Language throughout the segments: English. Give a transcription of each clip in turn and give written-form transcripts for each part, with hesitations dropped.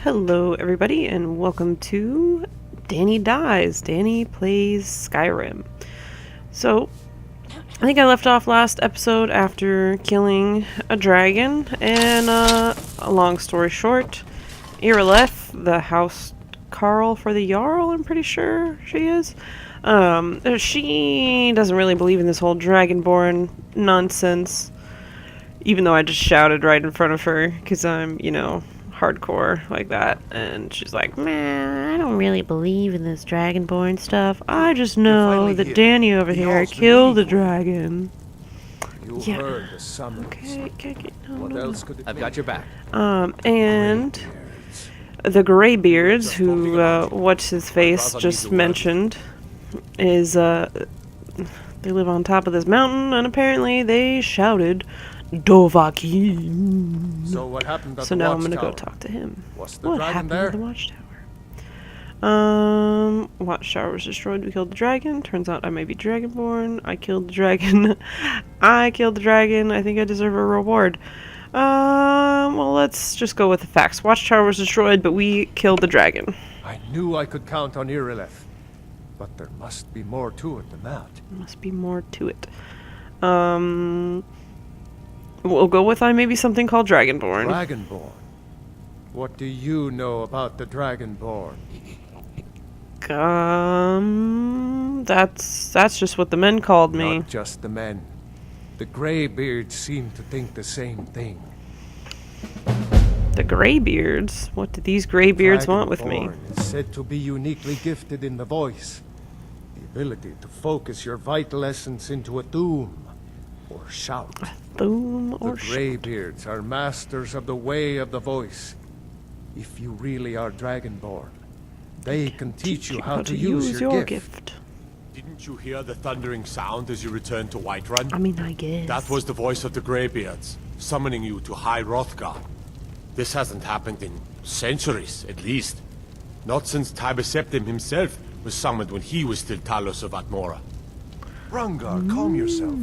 Hello everybody and welcome to Danny Dies. Danny plays Skyrim. So, I think I left off last episode after killing a dragon, and a long story short, Irileth, the house Carl for the Jarl, I'm pretty sure she is. She doesn't really believe in this whole dragonborn nonsense, even though I just shouted right in front of her, because I'm, hardcore like that, and she's like, man, I don't really believe in this dragonborn stuff. I just know that Danny over here killed the dragon. You heard the summons. Okay. What else could it I've got your back. And the Greybeards, who, what's his face just mentioned, is, they live on top of this mountain, and apparently they shouted, Dovahkiin. So what happened at So the now I'm gonna go watchtower? talk to him. Was the What dragon happened there? at the watchtower? Watchtower was destroyed. We killed the dragon. Turns out I may be dragonborn. I killed the dragon. I killed the dragon. I think I deserve a reward. Well, let's just go with the facts. Watchtower was destroyed, but we killed the dragon. I knew I could count on Irileth, but there must be more to it than that. Must be more to it. We'll go with maybe something called Dragonborn. Dragonborn. What do you know about the Dragonborn? That's just what the men called me. Not just the men. The Greybeards seem to think the same thing. The Greybeards? What did these Greybeards want with me? Dragonborn is said to be uniquely gifted in the voice. The ability to focus your vital essence into a doom or shout. Boom or The Greybeards are masters of the way of the voice. If you really are Dragonborn, they can teach you how to use your gift. Didn't you hear the thundering sound as you returned to Whiterun? I mean, I guess. That was the voice of the Greybeards, summoning you to High Hrothgar. This hasn't happened in centuries, at least. Not since Tiber Septim himself was summoned when he was still Talos of Atmora. Rungar, calm yourself.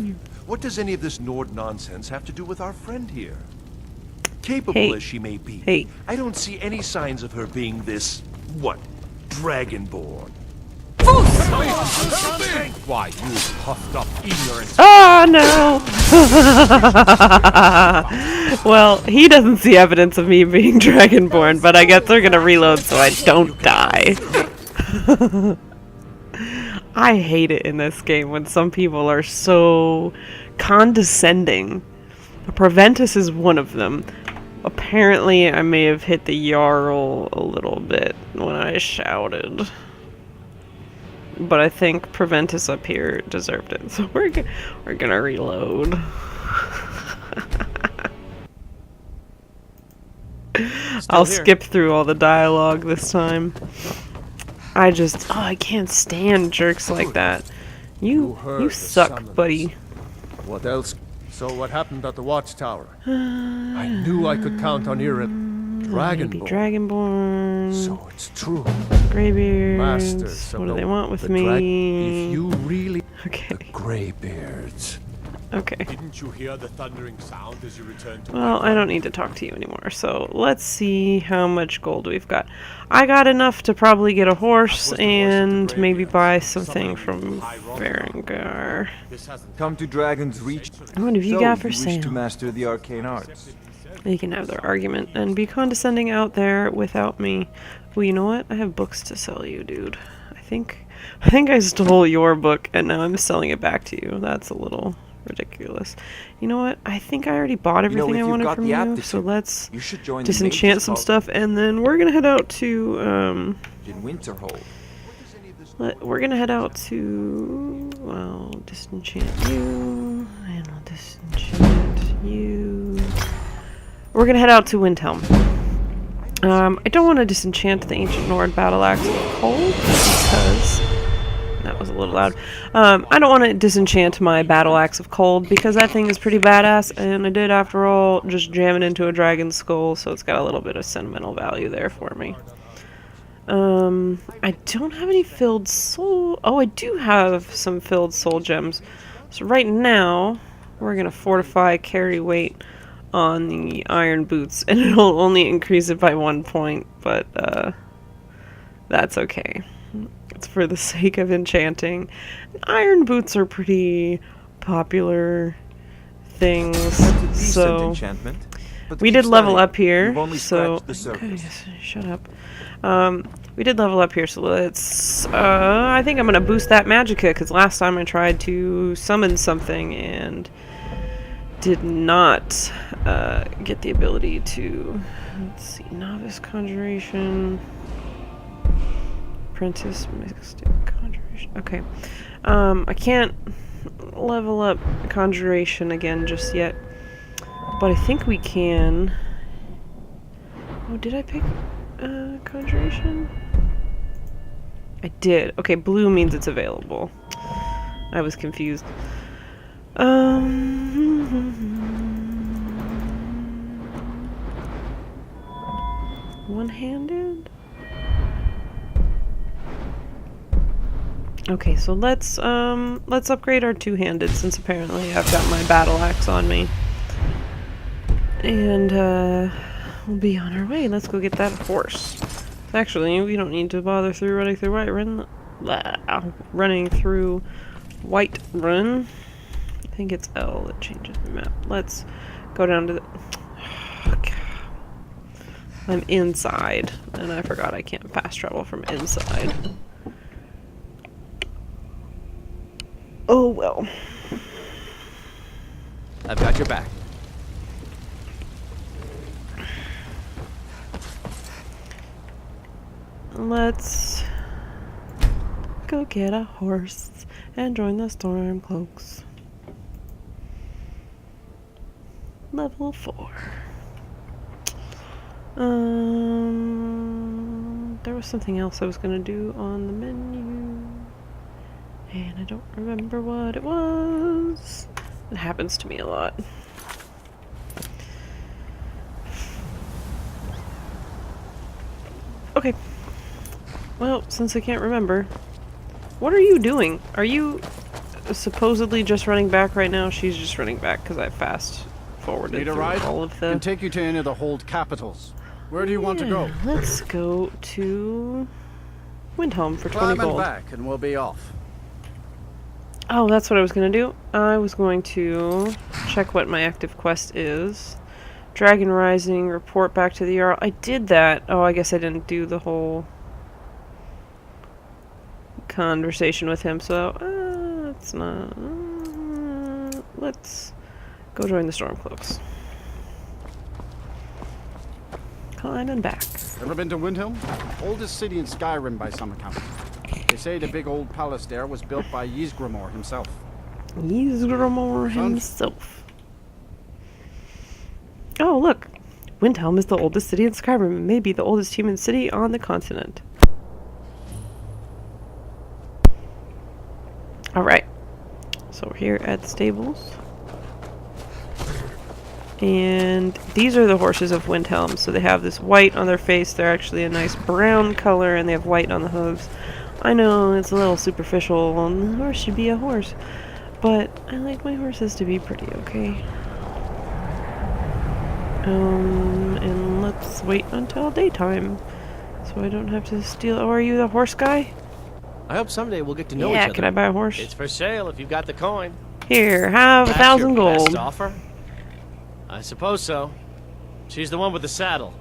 What does any of this Nord nonsense have to do with our friend here? Capable as she may be, I don't see any signs of her being this, Dragonborn. Why, you puffed up ignorant... Oh, no! Well, he doesn't see evidence of me being Dragonborn, but I guess they're gonna reload so I don't die. I hate it in this game when some people are so condescending. Preventus is one of them. Apparently, I may have hit the Jarl a little bit when I shouted. But I think Preventus up here deserved it, so we're gonna reload. I'll skip through all the dialogue this time. I can't stand jerks like that. You suck, buddy. What else? So what happened at the watchtower? I knew I could count on Irileth. Maybe Dragonborn. So it's true. Greybeards. Masters What of do they the- want with the me? If you really... Okay. The Greybeards. Okay. Didn't you hear the thundering sound as you returned to Well, I don't need to talk to you anymore, so let's see how much gold we've got. I got enough to probably get a horse and maybe buy something from Varangar. This hasn't... Come to Dragon's Reach. What have you So, got for you wish sale? to master the arcane arts. They can have their argument and be condescending out there without me. Well, you know what? I have books to sell you, dude. I think I stole your book and now I'm selling it back to you. That's a little ridiculous. You know what? I think I already bought everything I wanted from you, so let's You should join disenchant some stuff, and then we're gonna head out to in Winterhold. we're gonna head out to, well, disenchant you, and I'll disenchant you. We're gonna head out to Windhelm. I don't want to disenchant the Ancient Nord Battle Axe of Cold, because... that was a little loud. I don't want to disenchant my Battle Axe of Cold, because that thing is pretty badass, and I did, after all, just jam it into a dragon's skull, so it's got a little bit of sentimental value there for me. I don't have any filled soul... Oh, I do have some filled soul gems. So right now, we're going to fortify, carry weight, on the iron boots, and it'll only increase it by 1 point, but that's okay. It's for the sake of enchanting. Iron boots are pretty popular things, so enchantment, but we did level up here. You've only so scratched the surface. okay, shut up. We did level up here, so let's I think I'm gonna boost that magicka, because last time I tried to summon something and did not get the ability to, let's see, novice conjuration, apprentice mystic conjuration. Okay, I can't level up conjuration again just yet, but I think we can. Oh, did I pick conjuration? I did. Okay, blue means it's available. I was confused. One-handed? Okay, so let's upgrade our two-handed, since apparently I've got my battle axe on me. And we'll be on our way. Let's go get that horse. Actually, we don't need to bother running through Whiterun. I think it's L that changes the map. Let's go down to the... I'm inside, and I forgot I can't fast travel from inside. Oh well. I've got your back. Let's go get a horse and join the Stormcloaks. Level 4. There was something else I was gonna do on the menu, and I don't remember what it was. It happens to me a lot. Okay. Well, since I can't remember, what are you doing? Are you supposedly just running back right now? She's just running back because I fast forwarded through all of the... Can take you to any of the hold capitals. Where do you want to go? Let's go to Windhelm for 20 Climb gold. back and we'll be off. Oh, that's what I was going to do. I was going to check what my active quest is. Dragon Rising, report back to the Jarl. I did that. Oh, I guess I didn't do the whole conversation with him, so it's not... let's go join the Stormcloaks. Climbing back. Ever been to Windhelm? Oldest city in Skyrim by some account. They say the big old palace there was built by Ysgramor himself. Ysgramor himself. Oh, look. Windhelm is the oldest city in Skyrim, and maybe the oldest human city on the continent. Alright. So we're here at the stables. And these are the horses of Windhelm. So they have this white on their face. They're actually a nice brown color, and they have white on the hooves. I know it's a little superficial, and the horse should be a horse. But I like my horses to be pretty, okay? And let's wait until daytime, so I don't have to steal. Oh, are you the horse guy? I hope someday we'll get to know each Yeah, other. can I buy a horse? It's for sale if you've got the coin. Here, have That's 1,000 your best gold. offer? I suppose so. She's the one with the saddle.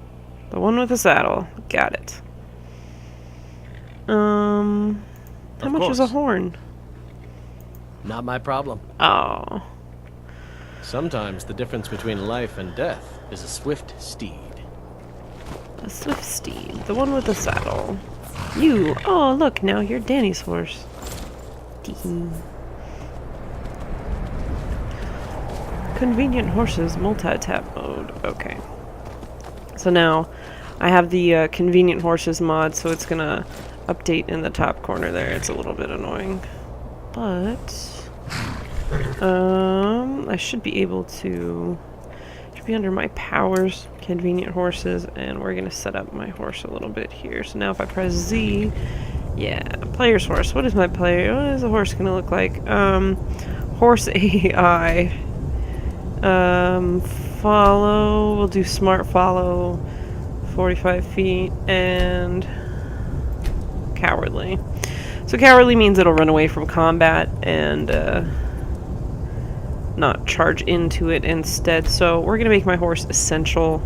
The one with the saddle. Got it. How much is a horn? Not my problem. Oh. Sometimes the difference between life and death is a swift steed. A swift steed. The one with the saddle. You. Oh, look, now you're Danny's horse. Ding. Convenient horses multi-tap mode. Okay. So now I have the convenient horses mod, so it's gonna update in the top corner there. It's a little bit annoying. But I should be able to... should be under my powers, convenient horses, and we're gonna set up my horse a little bit here. So now if I press Z, yeah, player's horse. What is my player? What is the horse gonna look like? Horse AI. follow. We'll do smart follow, 45 feet, and cowardly. So cowardly means it'll run away from combat and not charge into it instead. So we're gonna make my horse essential.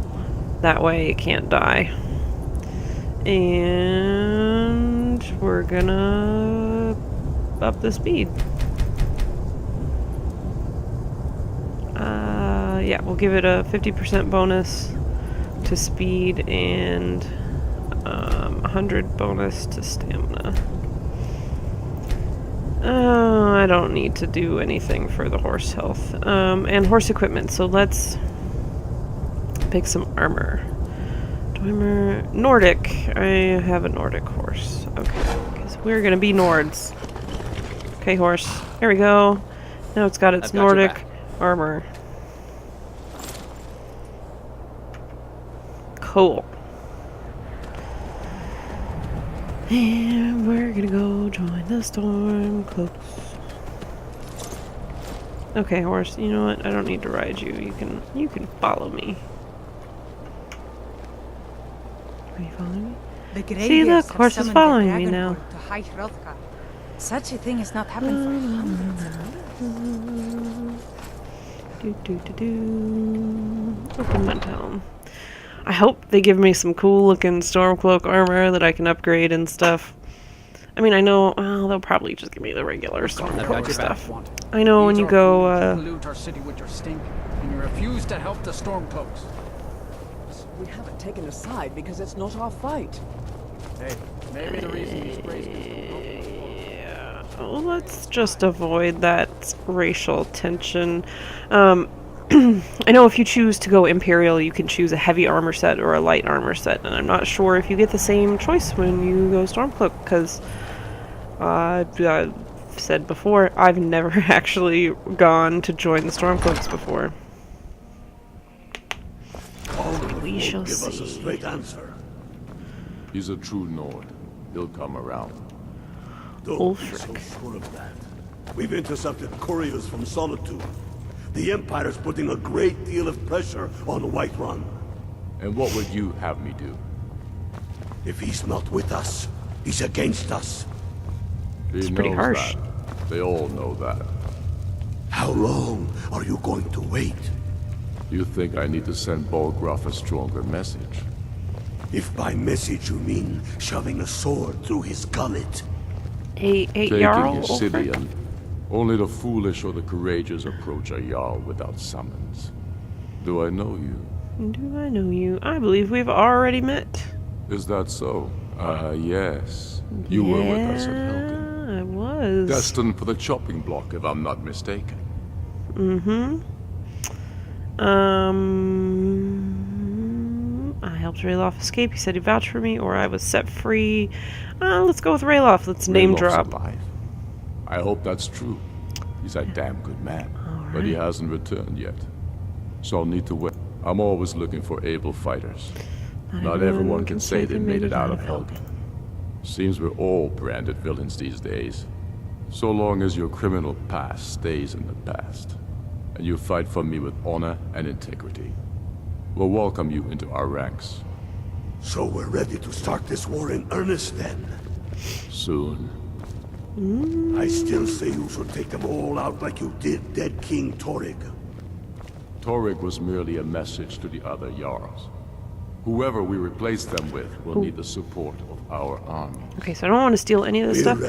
That way it can't die. And we're gonna up the speed. Yeah, we'll give it a 50% bonus to speed and 100 bonus to stamina. I don't need to do anything for the horse health. And horse equipment, so let's pick some armor. Nordic. I have a Nordic horse. Okay, because we're gonna be Nords. Okay, horse. There we go. Now it's got its Nordic armor. Cool. And we're gonna go join the Stormcloaks. Okay, horse. You know what? I don't need to ride you. You can follow me. Are you following me? See, look, horse is following me now. Such a thing has not happened for Open my town. I hope they give me some cool looking Stormcloak armor that I can upgrade and stuff. I mean, I know, well, they'll probably just give me the regular Stormcloak stuff. I know when you go, pollute our city with your stink, and you refuse to help the Stormcloaks. We haven't taken a side because it's not our fight. Hey, maybe the reason these praise yeah. Well, let's just avoid that racial tension. I know if you choose to go Imperial, you can choose a heavy armor set or a light armor set, and I'm not sure if you get the same choice when you go Stormcloak, because I've said before, I've never actually gone to join the Stormcloaks before. We shall see. Give us a straight answer. He's a true Nord. He'll come around. Don't be so sure of that. We've intercepted couriers from Solitude. The Empire's putting a great deal of pressure on Whiterun. And what would you have me do? If he's not with us, he's against us. It's pretty harsh. That. They all know that. How long are you going to wait? You think I need to send Bolgraf a stronger message? If by message you mean shoving a sword through his gullet. Taking Jarl his city, and only the foolish or the courageous approach a Jarl without summons. Do I know you? Do I know you? I believe we've already met. Is that so? Yes. You were with us at Helgen. I was. Destined for the chopping block, if I'm not mistaken. I helped Ralof escape. He said he vouched for me, or I was set free. Let's go with Ralof. Let's name drop. Alive. I hope that's true. He's a damn good man, but he hasn't returned yet. So I'll need to wait. I'm always looking for able fighters. Not everyone can say they made it out of Helgen. Seems we're all branded villains these days. So long as your criminal past stays in the past, and you fight for me with honor and integrity, we'll welcome you into our ranks. So we're ready to start this war in earnest then? Soon. I still say you should take them all out like you did dead King Torrig. Torrig was merely a message to the other Jarls. Whoever we replace them with will need the support of our army. Okay, so I don't want to steal any of this stuff,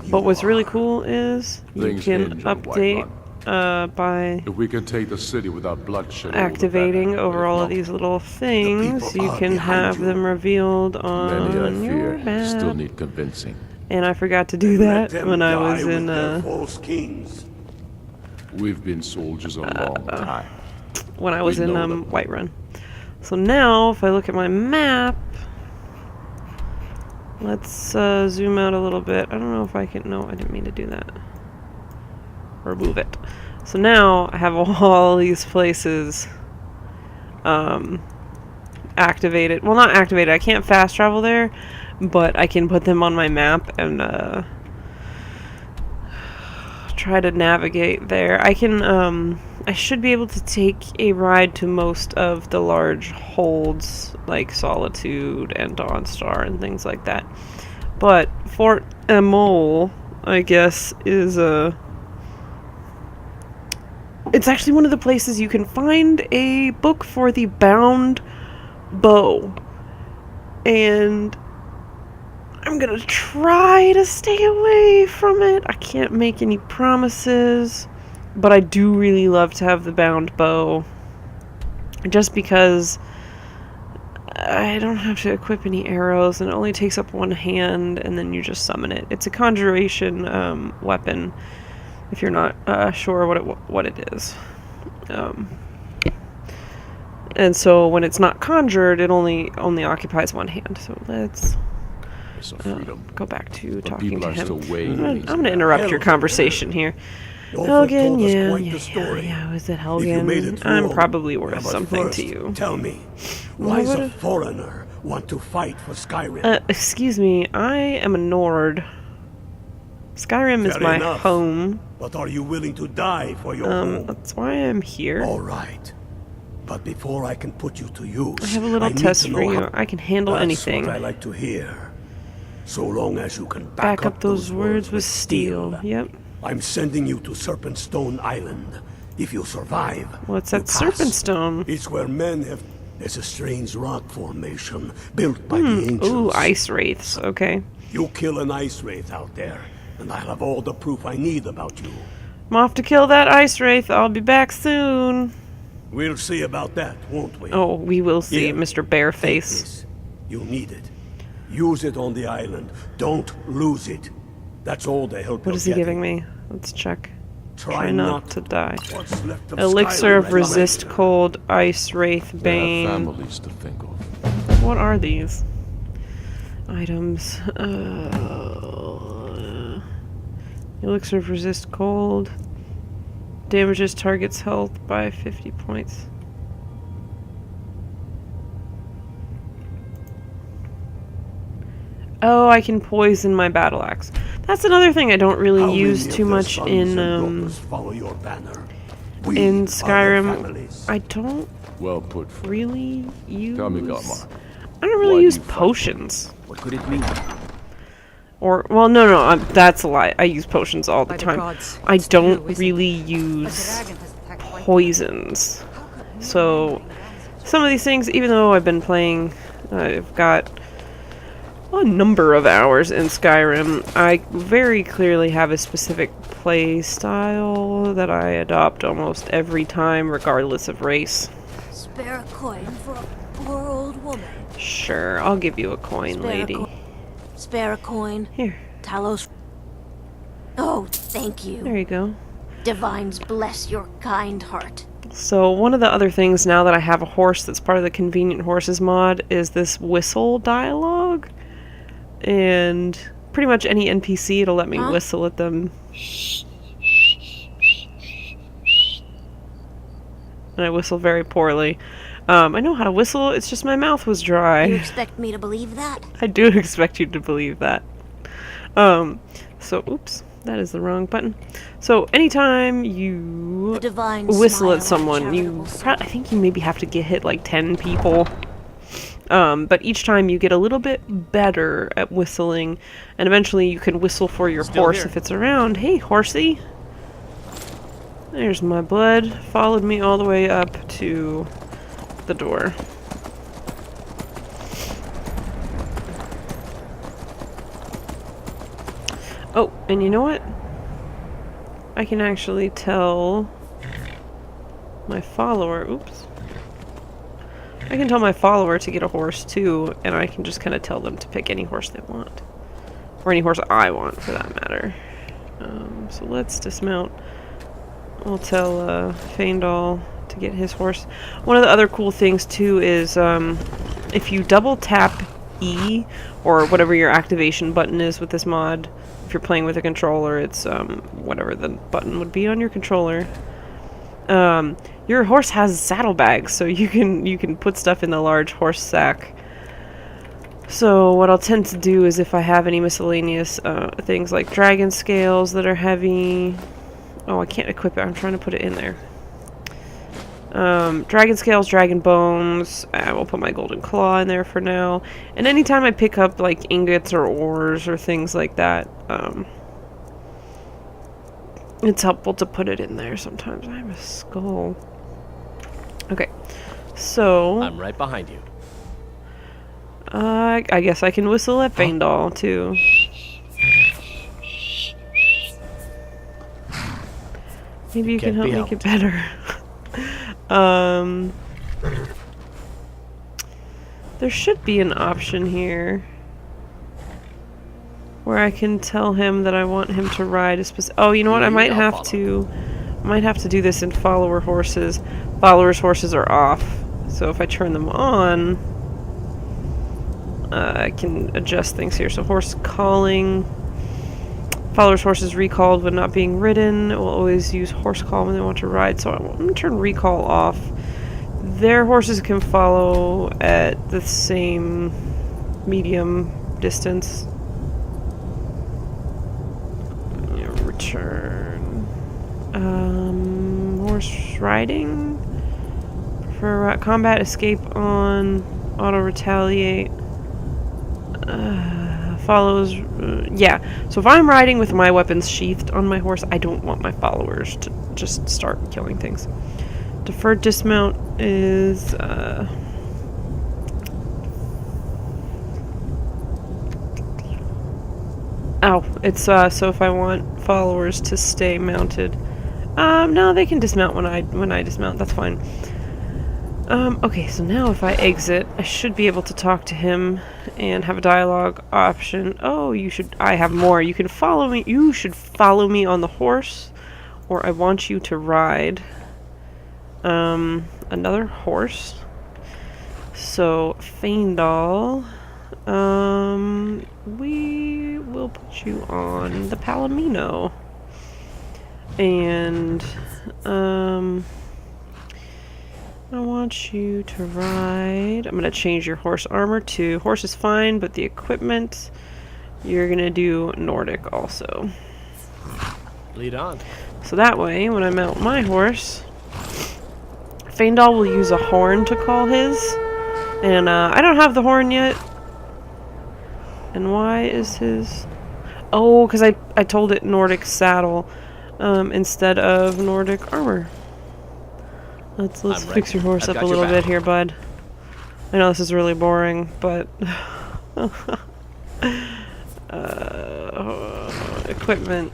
but what's really cool is you can update by if we can take the city without bloodshed, activating over all of these little things. You can have them revealed on your map. Still need convincing. And I forgot to do that when I was in We've been soldiers a long time. When I was in Whiterun. So now, if I look at my map, let's zoom out a little bit. I don't know if I can. No, I didn't mean to do that. Remove it. So now I have all these places activated. Well, not activated. I can't fast travel there, but I can put them on my map and try to navigate there. I can I should be able to take a ride to most of the large holds, like Solitude and Dawnstar and things like that. But Fort Emole, I guess, is it's actually one of the places you can find a book for the bound bow. And I'm gonna try to stay away from it. I can't make any promises, but I do really love to have the bound bow. Just because I don't have to equip any arrows, and it only takes up one hand, and then you just summon it. It's a conjuration weapon, if you're not sure what it is. And so when it's not conjured, it only occupies one hand. So let's go back to talking to him. I'm going to interrupt your conversation here. Helgen, yeah, was it Helgen? I'm probably worth something to you. Tell me, why does a foreigner want to fight for Skyrim? Excuse me, I am a Nord. Skyrim is my home. But are you willing to die for your home? That's why I'm here. All right. But before I can put you to use, I have a little test for you. I can handle anything. That's what I like to hear. So long as you can back up those words with steel. Yep. I'm sending you to Serpentstone Island. If you survive, what's that Serpentstone? It's where men have... There's a strange rock formation built by the ancients. Ooh, ice wraiths. Okay. You kill an ice wraith out there, and I'll have all the proof I need about you. I'm off to kill that ice wraith. I'll be back soon. We'll see about that, won't we? Oh, we will see, Mr. Bareface. You need it. Use it on the island. Don't lose it. That's all the help. What is he giving me? Let's check. Try not to die. Elixir of Resist Cold, Ice Wraith Bane. Families to think of. What are these items? Elixir of Resist Cold. Damages target's health by 50 points. Oh, I can poison my battle axe. That's another thing I don't really use too much in Skyrim. I don't really use... Tell me, Godmar. I don't really use potions. What could it mean? Or, well, no, that's a lie. I use potions all the time. I don't really use poisons. So, some of these things, even though I've been playing, I've got a number of hours in Skyrim, I very clearly have a specific play style that I adopt almost every time, regardless of race. Spare a coin for a poor old woman. Sure, I'll give you a coin, lady. Spare a coin. Here. Talos. Oh, thank you. There you go. Divines bless your kind heart. So one of the other things now that I have a horse that's part of the Convenient Horses mod is this whistle dialogue. And pretty much any NPC, it'll let me whistle at them. And I whistle very poorly. I know how to whistle, it's just my mouth was dry. You expect me to believe that? I do expect you to believe that. So, oops, that is the wrong button. So, anytime you whistle at someone, I think you maybe have to hit like 10 people. But each time you get a little bit better at whistling, and eventually you can whistle for your horse if it's around. Hey, horsey! There's my blood. Followed me all the way up to the door. Oh, and you know what? I can actually tell my follower, oops. I can tell my follower to get a horse too, and I can just kind of tell them to pick any horse they want. Or any horse I want, for that matter. So let's dismount. I'll tell Faendal to get his horse. One of the other cool things too is if you double tap E, or whatever your activation button is with this mod, if you're playing with a controller, it's whatever the button would be on your controller. Your horse has saddlebags, so you can put stuff in the large horse sack. So what I'll tend to do is if I have any miscellaneous things like dragon scales that are heavy... Oh, I can't equip it. I'm trying to put it in there. Dragon scales, dragon bones. I will put my golden claw in there for now. And anytime I pick up like ingots or ores or things like that, it's helpful to put it in there sometimes. I have a skull. Okay, so I'm right behind you. I guess I can whistle at Faendal too. Maybe you can help make it better. There should be an option here where I can tell him that I want him to ride a specific. Oh, you know what? I might have to do this in follower horses. Followers' horses are off, so if I turn them on, I can adjust things here. So horse calling. Followers' horses recalled when not being ridden. Will always use horse call when they want to ride. So I'm going to turn recall off. Their horses can follow at the same medium distance. Return. Horse riding. For combat, escape on. Auto retaliate. Follows, yeah. So if I'm riding with my weapons sheathed on my horse, I don't want my followers to just start killing things. Deferred dismount is, it's, so if I want followers to stay mounted, no, they can dismount when I dismount, that's fine. Okay, so now if I exit, I should be able to talk to him and have a dialogue option. Oh, I have more. You can follow me. You should follow me on the horse, or I want you to ride. Another horse. So, Faendal, we will put you on the Palomino. And, I want you to ride. I'm going to change your horse armor to horse is fine, but the equipment, you're going to do Nordic also. Lead on. So that way, when I mount my horse, Faendal will use a horn to call his. And I don't have the horn yet. And why is his... Oh, because I told it Nordic saddle instead of Nordic armor. Let's fix your horse up a little bit here, bud. I know this is really boring, but equipment.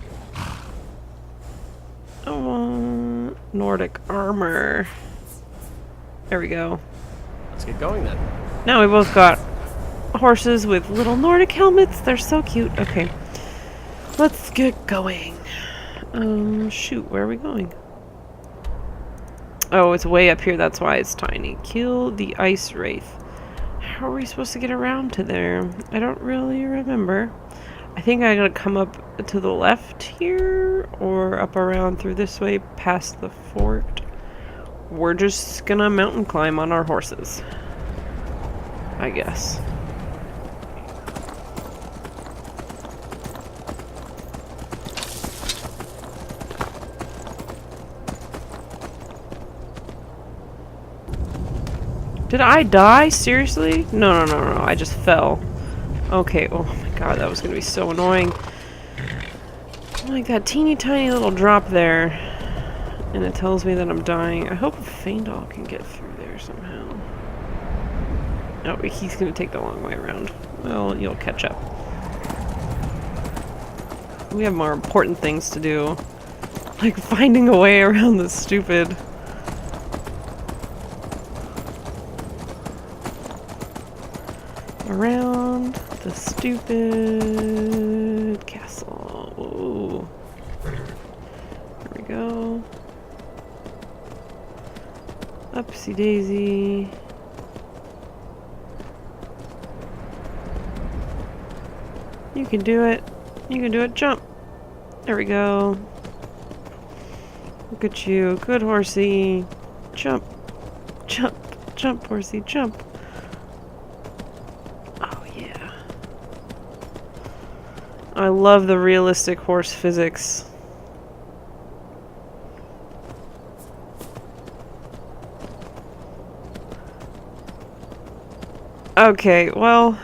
I want Nordic armor. There we go. Let's get going then. Now we both got horses with little Nordic helmets. They're so cute. Okay. Let's get going. Shoot, where are we going? Oh, it's way up here, that's why it's tiny. Kill the ice wraith. How are we supposed to get around to there? I don't really remember. I think I gotta come up to the left here, or up around through this way, past the fort. We're just gonna mountain climb on our horses, I guess. Did I die? Seriously? No, I just fell. Okay, oh my god, that was gonna be so annoying. Like that teeny tiny little drop there. And it tells me that I'm dying. I hope Faendal can get through there somehow. Oh, he's gonna take the long way around. Well, you'll catch up. We have more important things to do. Like finding a way around this stupid... Around the stupid castle. Ooh. There we go. Upsy daisy. You can do it. You can do it. Jump. There we go. Look at you. Good horsey. Jump. Jump. Jump, horsey. Jump. I love the realistic horse physics. Okay, well,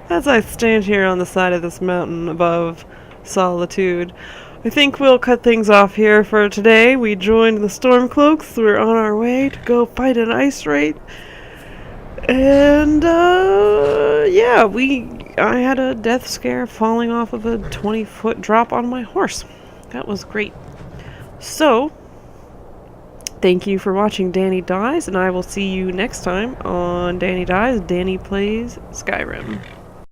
as I stand here on the side of this mountain above Solitude, I think we'll cut things off here for today. We joined the Stormcloaks. We're on our way to go fight an ice wraith. And, yeah, I had a death scare falling off of a 20-foot drop on my horse. That was great. So, thank you for watching Danny Dies, and I will see you next time on Danny Dies, Danny Plays Skyrim.